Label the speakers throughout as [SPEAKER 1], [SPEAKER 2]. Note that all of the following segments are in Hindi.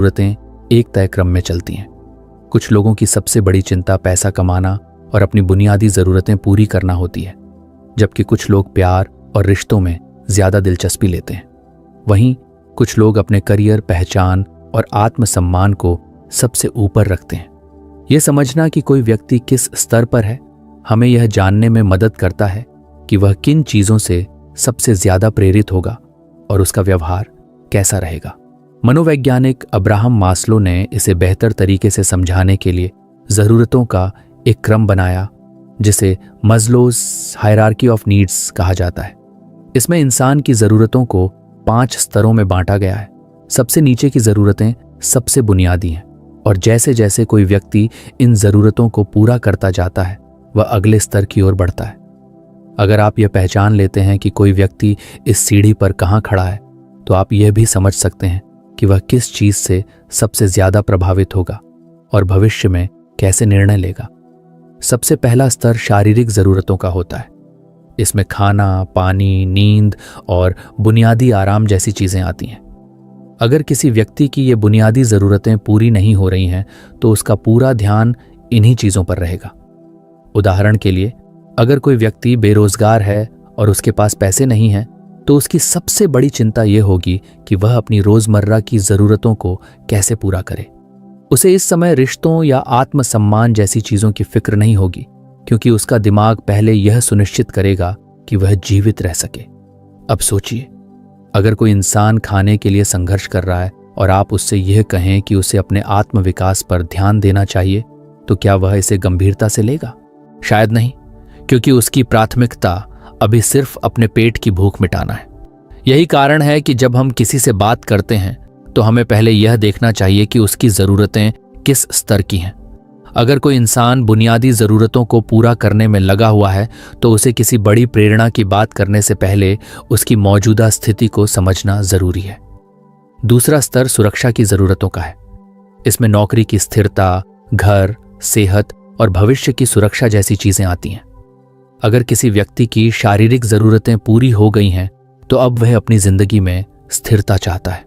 [SPEAKER 1] जरूरतें एक तय क्रम में चलती हैं। कुछ लोगों की सबसे बड़ी चिंता पैसा कमाना और अपनी बुनियादी ज़रूरतें पूरी करना होती है, जबकि कुछ लोग प्यार और रिश्तों में ज़्यादा दिलचस्पी लेते हैं। वहीं कुछ लोग अपने करियर, पहचान और आत्मसम्मान को सबसे ऊपर रखते हैं। यह समझना कि कोई व्यक्ति किस स्तर पर है, हमें यह जानने में मदद करता है कि वह किन चीज़ों से सबसे ज़्यादा प्रेरित होगा और उसका व्यवहार कैसा रहेगा। मनोवैज्ञानिक अब्राहम मास्लो ने इसे बेहतर तरीके से समझाने के लिए ज़रूरतों का एक क्रम बनाया, जिसे मज़लोज़ हायरार्की ऑफ नीड्स कहा जाता है। इसमें इंसान की ज़रूरतों को 5 स्तरों में बांटा गया है। सबसे नीचे की ज़रूरतें सबसे बुनियादी हैं, और जैसे जैसे कोई व्यक्ति इन ज़रूरतों को पूरा करता जाता है, वह अगले स्तर की ओर बढ़ता है। अगर आप यह पहचान लेते हैं कि कोई व्यक्ति इस सीढ़ी पर कहाँ खड़ा है, तो आप यह भी समझ सकते हैं कि वह किस चीज़ से सबसे ज़्यादा प्रभावित होगा और भविष्य में कैसे निर्णय लेगा। सबसे पहला स्तर शारीरिक ज़रूरतों का होता है। इसमें खाना, पानी, नींद और बुनियादी आराम जैसी चीज़ें आती हैं। अगर किसी व्यक्ति की ये बुनियादी ज़रूरतें पूरी नहीं हो रही हैं, तो उसका पूरा ध्यान इन्हीं चीज़ों पर रहेगा। उदाहरण के लिए, अगर कोई व्यक्ति बेरोजगार है और उसके पास पैसे नहीं हैं, तो उसकी सबसे बड़ी चिंता यह होगी कि वह अपनी रोज़मर्रा की ज़रूरतों को कैसे पूरा करे। उसे इस समय रिश्तों या आत्मसम्मान जैसी चीज़ों की फिक्र नहीं होगी, क्योंकि उसका दिमाग पहले यह सुनिश्चित करेगा कि वह जीवित रह सके। अब सोचिए, अगर कोई इंसान खाने के लिए संघर्ष कर रहा है और आप उससे यह कहें कि उसे अपने आत्मविकास पर ध्यान देना चाहिए, तो क्या वह इसे गंभीरता से लेगा? शायद नहीं, क्योंकि उसकी प्राथमिकता अभी सिर्फ अपने पेट की भूख मिटाना है। यही कारण है कि जब हम किसी से बात करते हैं, तो हमें पहले यह देखना चाहिए कि उसकी ज़रूरतें किस स्तर की हैं। अगर कोई इंसान बुनियादी ज़रूरतों को पूरा करने में लगा हुआ है, तो उसे किसी बड़ी प्रेरणा की बात करने से पहले उसकी मौजूदा स्थिति को समझना ज़रूरी है। दूसरा स्तर सुरक्षा की ज़रूरतों का है। इसमें नौकरी की स्थिरता, घर, सेहत और भविष्य की सुरक्षा जैसी चीज़ें आती हैं। अगर किसी व्यक्ति की शारीरिक ज़रूरतें पूरी हो गई हैं, तो अब वह अपनी ज़िंदगी में स्थिरता चाहता है।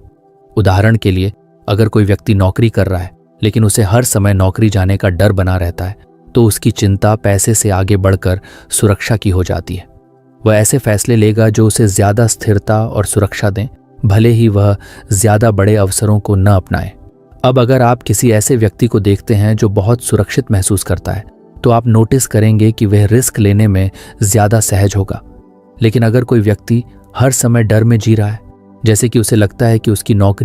[SPEAKER 1] उदाहरण के लिए, अगर कोई व्यक्ति नौकरी कर रहा है लेकिन उसे हर समय नौकरी जाने का डर बना रहता है, तो उसकी चिंता पैसे से आगे बढ़कर सुरक्षा की हो जाती है। वह ऐसे फैसले लेगा जो उसे ज़्यादा स्थिरता और सुरक्षा दें, भले ही वह ज़्यादा बड़े अवसरों को न अपनाए। अब अगर आप किसी ऐसे व्यक्ति को देखते हैं जो बहुत सुरक्षित महसूस करता है, तो आप नोटिस करेंगे कि वह रिस्क लेने में ज़्यादा सहज होगा। लेकिन अगर कोई व्यक्ति हर समय डर में जी रहा है, जैसे कि उसे लगता है कि उसकी नौकरी